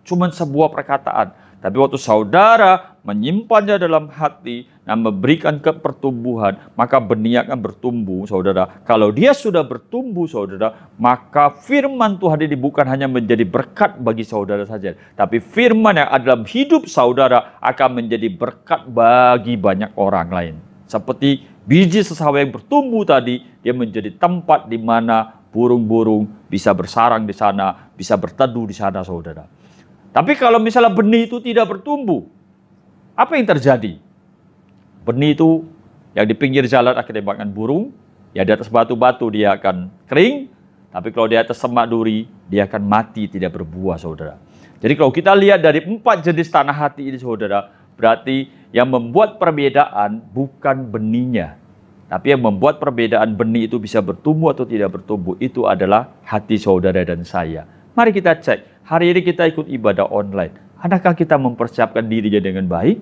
Cuma sebuah perkataan. Tapi waktu saudara menyimpannya dalam hati dan memberikan pertumbuhan, maka benih akan bertumbuh, saudara. Kalau dia sudah bertumbuh, saudara, maka firman Tuhan ini bukan hanya menjadi berkat bagi saudara saja, tapi firman yang ada dalam hidup saudara akan menjadi berkat bagi banyak orang lain. Seperti biji sesawi yang bertumbuh tadi, dia menjadi tempat di mana burung-burung bisa bersarang di sana, bisa berteduh di sana, saudara. Tapi kalau misalnya benih itu tidak bertumbuh, apa yang terjadi? Benih itu yang di pinggir jalan akan dimakan burung, ya di atas batu-batu dia akan kering, tapi kalau di atas semak duri, dia akan mati, tidak berbuah, saudara. Jadi kalau kita lihat dari 4 jenis tanah hati ini, saudara, berarti yang membuat perbedaan bukan benihnya, tapi yang membuat perbedaan benih itu bisa bertumbuh atau tidak bertumbuh, itu adalah hati saudara dan saya. Mari kita cek, hari ini kita ikut ibadah online. Adakah kita mempersiapkan dirinya dengan baik?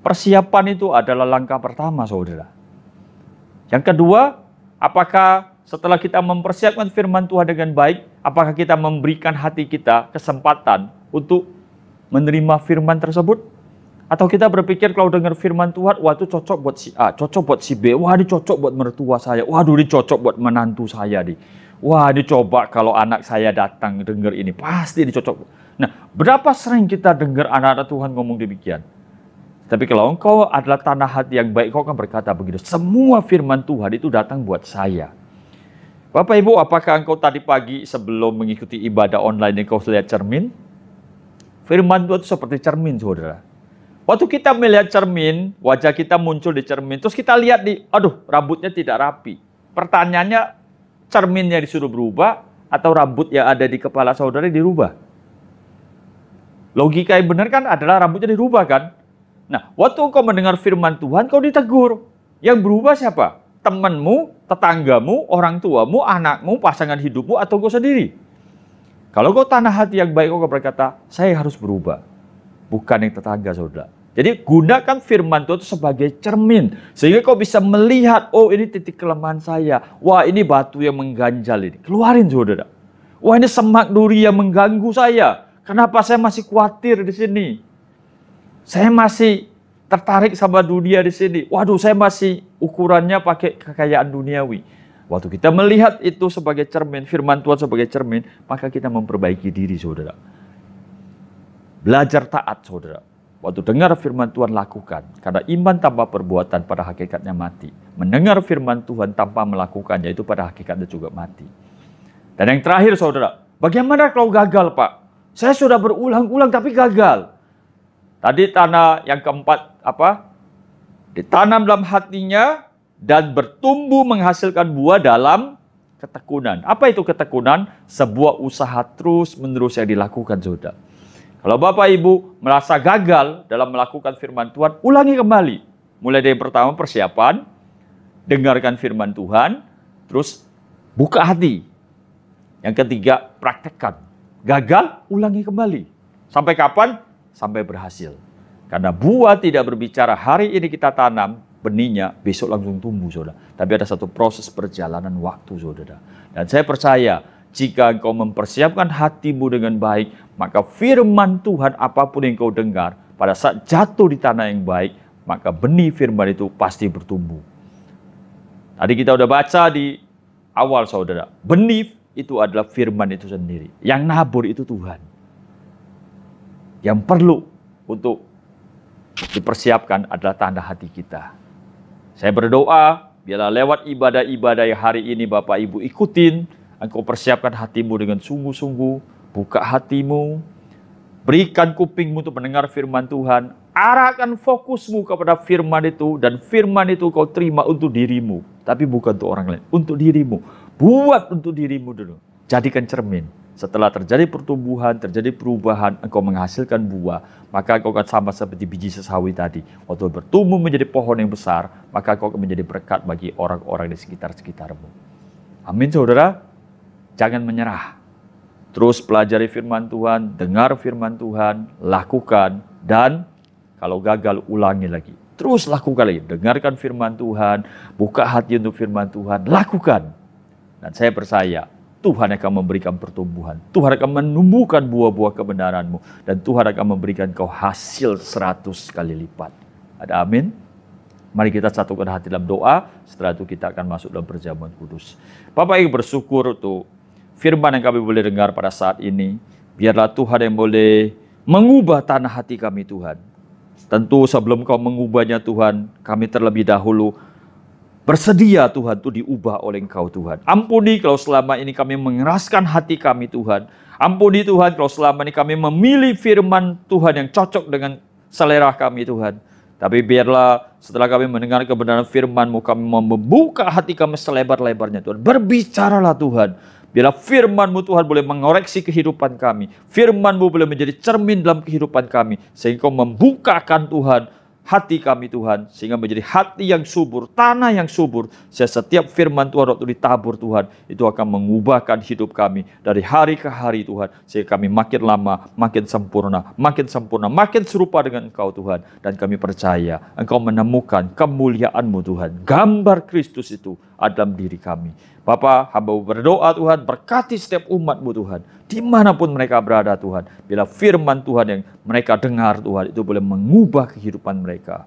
Persiapan itu adalah langkah pertama, saudara. Yang kedua, apakah setelah kita mempersiapkan firman Tuhan dengan baik, apakah kita memberikan hati kita kesempatan untuk menerima firman tersebut? Atau kita berpikir kalau dengar firman Tuhan, wah itu cocok buat si A, cocok buat si B, wah ini cocok buat mertua saya, waduh ini cocok buat menantu saya nih. Wah ini coba kalau anak saya datang dengar ini, pasti ini cocok. Nah, berapa sering kita dengar anak-anak Tuhan ngomong demikian? Tapi kalau engkau adalah tanah hati yang baik, kau akan berkata begitu, semua firman Tuhan itu datang buat saya. Bapak Ibu, apakah engkau tadi pagi sebelum mengikuti ibadah online engkau lihat cermin? Firman Tuhan itu seperti cermin, saudara. Waktu kita melihat cermin, wajah kita muncul di cermin, terus kita lihat aduh rambutnya tidak rapi. Pertanyaannya, cerminnya disuruh berubah atau rambut yang ada di kepala saudara dirubah? Logika yang benar kan adalah rambutnya dirubah kan? Nah, waktu engkau mendengar firman Tuhan, kau ditegur. Yang berubah siapa? Temanmu, tetanggamu, orang tuamu, anakmu, pasangan hidupmu, atau kau sendiri? Kalau kau tanah hati yang baik, kau berkata, saya harus berubah. Bukan yang tetangga, saudara. Jadi gunakan firman Tuhan itu sebagai cermin. Sehingga kau bisa melihat, oh ini titik kelemahan saya. Wah ini batu yang mengganjal ini. Keluarin, saudara. Wah ini semak duri yang mengganggu saya. Kenapa saya masih khawatir di sini? Saya masih tertarik sama dunia di sini. Waduh, saya masih ukurannya pakai kekayaan duniawi. Waktu kita melihat itu sebagai cermin, firman Tuhan sebagai cermin, maka kita memperbaiki diri, saudara. Belajar taat, saudara. Waktu dengar firman Tuhan, lakukan. Karena iman tanpa perbuatan pada hakikatnya mati. Mendengar firman Tuhan tanpa melakukannya, itu pada hakikatnya juga mati. Dan yang terakhir, saudara, bagaimana kalau gagal, Pak? Saya sudah berulang-ulang tapi gagal. Tadi tanah yang keempat, apa? Ditanam dalam hatinya dan bertumbuh menghasilkan buah dalam ketekunan. Apa itu ketekunan? Sebuah usaha terus-menerus yang dilakukan, saudara. Kalau Bapak Ibu merasa gagal dalam melakukan firman Tuhan, ulangi kembali. Mulai dari pertama persiapan, dengarkan firman Tuhan, terus buka hati. Yang ketiga, praktekkan. Gagal, ulangi kembali. Sampai kapan? Sampai berhasil. Karena buah tidak berbicara hari ini kita tanam, benihnya besok langsung tumbuh, saudara. Tapi ada satu proses perjalanan waktu, saudara. Dan saya percaya, jika engkau mempersiapkan hatimu dengan baik, maka firman Tuhan apapun yang kau dengar, pada saat jatuh di tanah yang baik, maka benih firman itu pasti bertumbuh. Tadi kita udah baca di awal, saudara. Benih itu adalah firman itu sendiri. Yang nabur itu Tuhan. Yang perlu untuk dipersiapkan adalah tanda hati kita. Saya berdoa, biarlah lewat ibadah-ibadah yang hari ini Bapak Ibu ikutin, engkau persiapkan hatimu dengan sungguh-sungguh, buka hatimu, berikan kupingmu untuk mendengar firman Tuhan, arahkan fokusmu kepada firman itu, dan firman itu kau terima untuk dirimu, tapi bukan untuk orang lain, untuk dirimu. Buat untuk dirimu dulu, jadikan cermin. Setelah terjadi pertumbuhan, terjadi perubahan, engkau menghasilkan buah, maka engkau akan sama seperti biji sesawi tadi. Waktu bertumbuh menjadi pohon yang besar, maka engkau akan menjadi berkat bagi orang-orang di sekitar-sekitarmu. Amin, saudara. Jangan menyerah. Terus pelajari firman Tuhan, dengar firman Tuhan, lakukan, dan kalau gagal ulangi lagi. Terus lakukan lagi, dengarkan firman Tuhan, buka hati untuk firman Tuhan, lakukan. Dan saya percaya, Tuhan akan memberikan pertumbuhan. Tuhan akan menumbuhkan buah-buah kebenaranmu. Dan Tuhan akan memberikan kau hasil 100 kali lipat. Ada amin? Mari kita satukan hati dalam doa. Setelah itu kita akan masuk dalam perjamuan kudus. Bapak Ibu bersyukur untuk firman yang kami boleh dengar pada saat ini. Biarlah Tuhan yang boleh mengubah tanah hati kami, Tuhan. Tentu sebelum kau mengubahnya, Tuhan, kami terlebih dahulu bersedia, Tuhan, itu diubah oleh Engkau, Tuhan. Ampuni kalau selama ini kami mengeraskan hati kami, Tuhan. Ampuni, Tuhan, kalau selama ini kami memilih firman Tuhan yang cocok dengan selera kami, Tuhan. Tapi biarlah setelah kami mendengar kebenaran firman-Mu, kami membuka hati kami selebar-lebarnya, Tuhan. Berbicaralah, Tuhan. Biarlah firman-Mu, Tuhan, boleh mengoreksi kehidupan kami. Firman-Mu boleh menjadi cermin dalam kehidupan kami. Sehingga Kau membukakan, Tuhan, hati kami, Tuhan, sehingga menjadi hati yang subur, tanah yang subur. Setiap firman Tuhan waktu ditabur, Tuhan, itu akan mengubahkan hidup kami dari hari ke hari, Tuhan, sehingga kami makin lama, makin sempurna, makin serupa dengan Engkau, Tuhan. Dan kami percaya Engkau menemukan kemuliaan-Mu, Tuhan. Gambar Kristus itu dalam diri kami. Bapa, hamba berdoa Tuhan, berkati setiap umat-Mu Tuhan, dimanapun mereka berada Tuhan. Bila firman Tuhan yang mereka dengar Tuhan, itu boleh mengubah kehidupan mereka.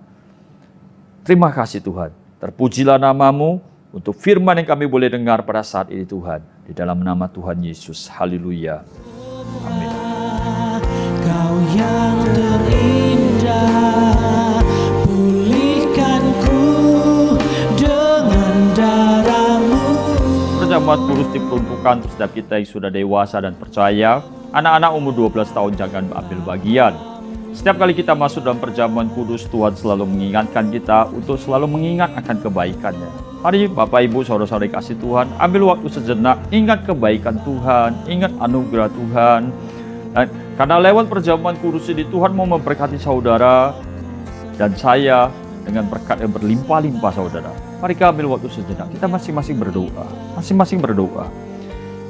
Terima kasih Tuhan, terpujilah nama-Mu untuk firman yang kami boleh dengar pada saat ini Tuhan. Di dalam nama Tuhan Yesus, haleluya. Amin. Kau yang terindah, pulihkanku dengan darah-Mu. Perjamuan kudus diperuntukkan untuk setiap kita yang sudah dewasa dan percaya. Anak-anak umur 12 tahun jangan ambil bagian. Setiap kali kita masuk dalam perjamuan kudus, Tuhan selalu mengingatkan kita untuk selalu mengingat akan kebaikannya. Mari Bapak Ibu Saudara-saudari kasih Tuhan, ambil waktu sejenak, ingat kebaikan Tuhan, ingat anugerah Tuhan. Dan karena lewat perjamuan kudus ini Tuhan mau memberkati saudara dan saya dengan berkat yang berlimpah-limpah saudara. Mari kita ambil waktu sejenak, kita masing-masing berdoa.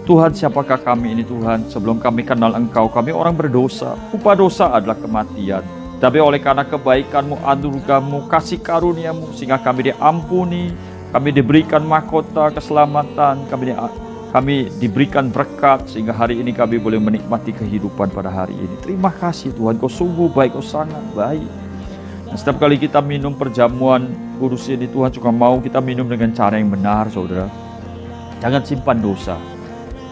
Tuhan, siapakah kami ini Tuhan? Sebelum kami kenal Engkau, kami orang berdosa. Upah dosa adalah kematian. Tapi oleh karena kebaikan-Mu, anugerah-Mu, kasih karunia-Mu, sehingga kami diampuni, kami diberikan mahkota keselamatan, kami diberikan berkat, sehingga hari ini kami boleh menikmati kehidupan pada hari ini. Terima kasih Tuhan, Kau sungguh baik, Kau sangat baik. Dan setiap kali kita minum perjamuan kudus ini, Tuhan juga mau kita minum dengan cara yang benar, saudara. Jangan simpan dosa.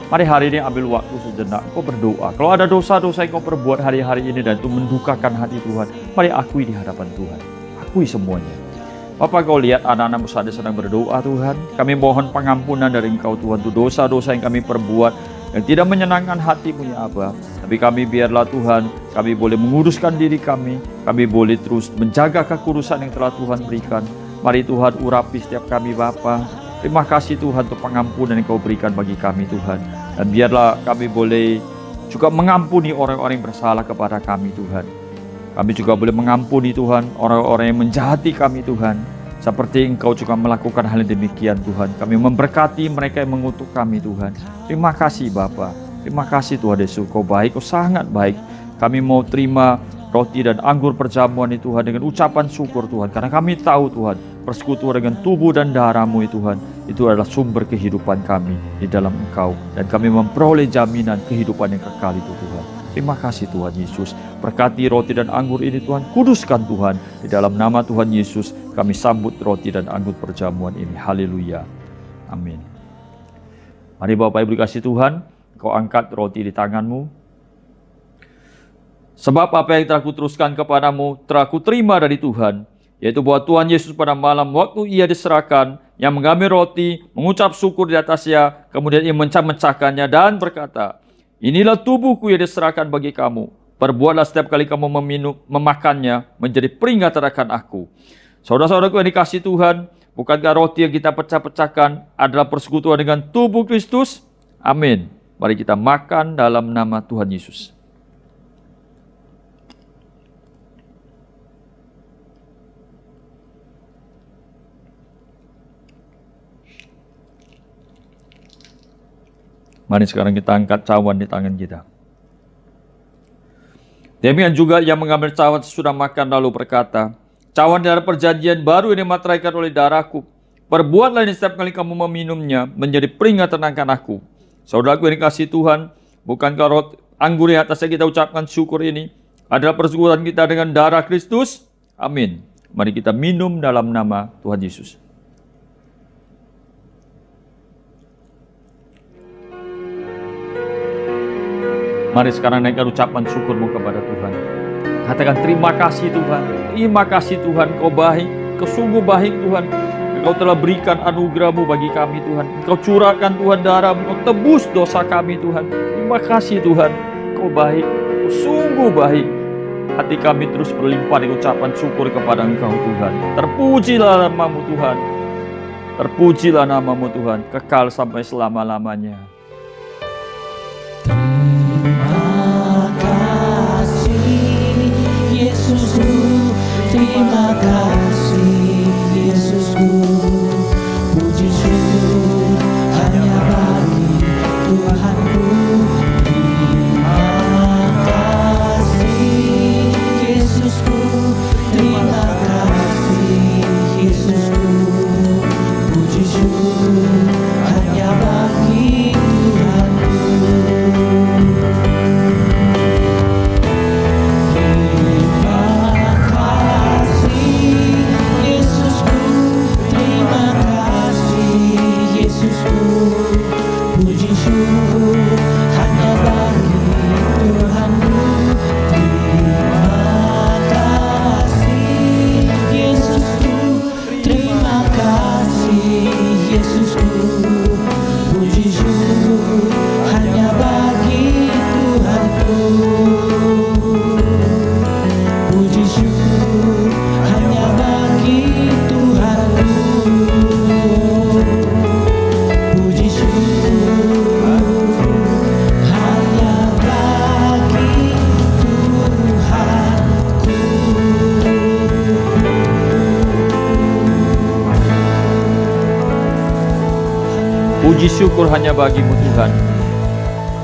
Mari hari ini ambil waktu sejenak, kau berdoa. Kalau ada dosa-dosa yang kau perbuat hari-hari ini dan itu mendukakan hati Tuhan, mari akui di hadapan Tuhan. Akui semuanya. Bapak, kau lihat anak-anakmu saat sedang berdoa Tuhan. Kami mohon pengampunan dari Engkau Tuhan untuk dosa-dosa yang kami perbuat yang tidak menyenangkan hati-Mu ya Aba. Tapi kami biarlah Tuhan, kami boleh menguruskan diri kami boleh terus menjaga kekudusan yang telah Tuhan berikan. Mari Tuhan urapi setiap kami Bapa. Terima kasih Tuhan untuk pengampunan yang Kau berikan bagi kami Tuhan. Dan biarlah kami boleh juga mengampuni orang-orang yang bersalah kepada kami Tuhan. Kami juga boleh mengampuni Tuhan orang-orang yang menjahati kami Tuhan. Seperti Engkau juga melakukan hal yang demikian Tuhan. Kami memberkati mereka yang mengutuk kami Tuhan. Terima kasih Bapa. Terima kasih Tuhan Yesus. Kau baik, Kau sangat baik. Kami mau terima roti dan anggur perjamuan ini Tuhan dengan ucapan syukur Tuhan. Karena kami tahu Tuhan, persekutuan dengan tubuh dan darah-Mu Tuhan, itu adalah sumber kehidupan kami di dalam Engkau. Dan kami memperoleh jaminan kehidupan yang kekal itu Tuhan. Terima kasih Tuhan Yesus. Berkati roti dan anggur ini Tuhan. Kuduskan Tuhan. Di dalam nama Tuhan Yesus kami sambut roti dan anggur perjamuan ini. Haleluya. Amin. Mari Bapak Ibu dikasih Tuhan, Kau angkat roti di tanganmu. Sebab apa yang telah kuteruskan kepadamu telah kuterima dari Tuhan, yaitu bahwa Tuhan Yesus pada malam waktu Ia diserahkan, yang mengambil roti, mengucap syukur di atasnya, kemudian Ia memecah-mecahkannya dan berkata, inilah tubuhku yang diserahkan bagi kamu. Perbuatlah setiap kali kamu memakannya menjadi peringatan akan aku. Saudara-saudaraku yang dikasih Tuhan, bukankah roti yang kita pecah-pecahkan adalah persekutuan dengan tubuh Kristus? Amin. Mari kita makan dalam nama Tuhan Yesus. Mari sekarang kita angkat cawan di tangan kita. Demikian juga yang mengambil cawan sesudah makan lalu berkata, cawan dari perjanjian baru ini dimateraikan oleh darahku. Perbuatlah ini setiap kali kamu meminumnya menjadi peringatan akan aku. Saudaraku yang dikasihi Tuhan, bukankah roti anggur yang atasnya kita ucapkan syukur ini adalah persekutuan kita dengan darah Kristus? Amin. Mari kita minum dalam nama Tuhan Yesus. Mari sekarang naikkan ucapan syukurmu kepada Tuhan. Katakan terima kasih Tuhan. Terima kasih Tuhan, Kau baik. Kau sungguh baik Tuhan. Kau telah berikan anugerah-Mu bagi kami Tuhan. Kau curahkan Tuhan darah-Mu. Kau tebus dosa kami Tuhan. Terima kasih Tuhan. Kau baik. Kau sungguh baik. Hati kami terus berlimpah dengan ucapan syukur kepada Engkau Tuhan. Terpujilah nama-Mu Tuhan. Terpujilah nama-Mu Tuhan. Kekal sampai selama-lamanya. Terima kasih Yesusku, puji syukur hanya bagi Tuhanku. Terima kasih Yesusku, terima kasih Yesusku, puji syukur Puji syukur hanya bagimu Tuhan.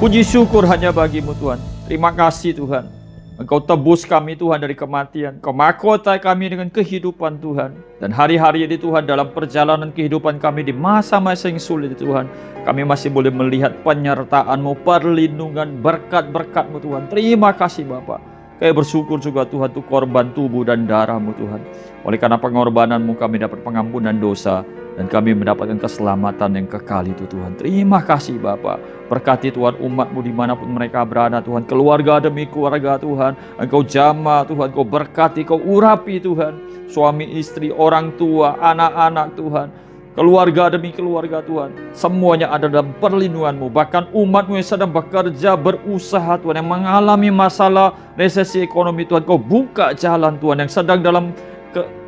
Puji syukur hanya bagimu Tuhan. Terima kasih Tuhan. Engkau tebus kami Tuhan dari kematian. Engkau mahkota kami dengan kehidupan Tuhan. Dan hari-hari ini Tuhan dalam perjalanan kehidupan kami di masa-masa yang sulit Tuhan. Kami masih boleh melihat penyertaan-Mu, perlindungan, berkat-berkat-Mu Tuhan. Terima kasih Bapa. Kami bersyukur juga Tuhan untuk korban tubuh dan darah-Mu Tuhan. Oleh karena pengorbanan-Mu kami dapat pengampunan dosa. Dan kami mendapatkan keselamatan yang kekal itu Tuhan. Terima kasih Bapa. Berkati Tuhan umat-Mu dimanapun mereka berada Tuhan. Keluarga demi keluarga Tuhan. Engkau jamah Tuhan. Engkau berkati, Engkau urapi Tuhan. Suami, istri, orang tua, anak-anak Tuhan. Keluarga demi keluarga Tuhan. Semuanya ada dalam perlindungan-Mu. Bahkan umat-Mu yang sedang bekerja, berusaha Tuhan. Yang mengalami masalah resesi ekonomi Tuhan. Kau buka jalan Tuhan. Yang sedang dalam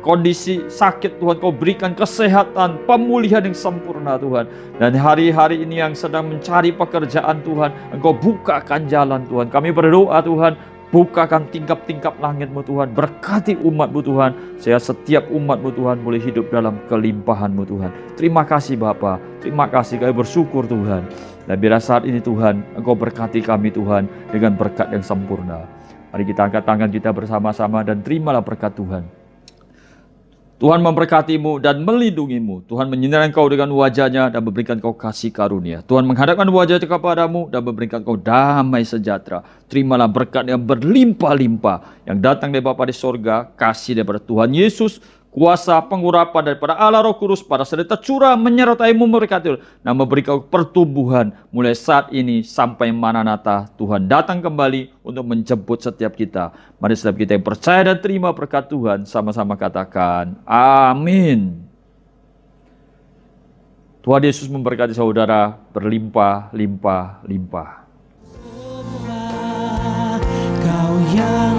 kondisi sakit Tuhan, Kau berikan kesehatan, pemulihan yang sempurna Tuhan. Dan hari-hari ini yang sedang mencari pekerjaan Tuhan, Engkau bukakan jalan Tuhan. Kami berdoa Tuhan, bukakan tingkap-tingkap langit-Mu Tuhan. Berkati umat-Mu Tuhan, sehingga setiap umat-Mu Tuhan boleh hidup dalam kelimpahan-Mu Tuhan. Terima kasih Bapa, terima kasih, kami bersyukur Tuhan. Dan bila saat ini Tuhan, Engkau berkati kami Tuhan dengan berkat yang sempurna. Mari kita angkat tangan kita bersama-sama dan terimalah berkat Tuhan. Tuhan memberkati-Mu dan melindungi-Mu. Tuhan menyinari Engkau dengan wajah-Nya dan memberikan Engkau kasih karunia. Tuhan menghadapkan wajah-Nya kepadamu dan memberikan Engkau damai sejahtera. Terimalah berkat yang berlimpah-limpah yang datang dari Bapa di sorga, kasih daripada Tuhan Yesus, kuasa pengurapan daripada Allah Roh Kudus pada saat tercurah menyertai-Mu, memberkati dan memberikan pertumbuhan mulai saat ini sampai Maranatha. Tuhan datang kembali untuk menjemput setiap kita. Mari setiap kita yang percaya dan terima berkat Tuhan sama-sama katakan amin. Tuhan Yesus memberkati saudara berlimpah-limpah-limpah. Kau yang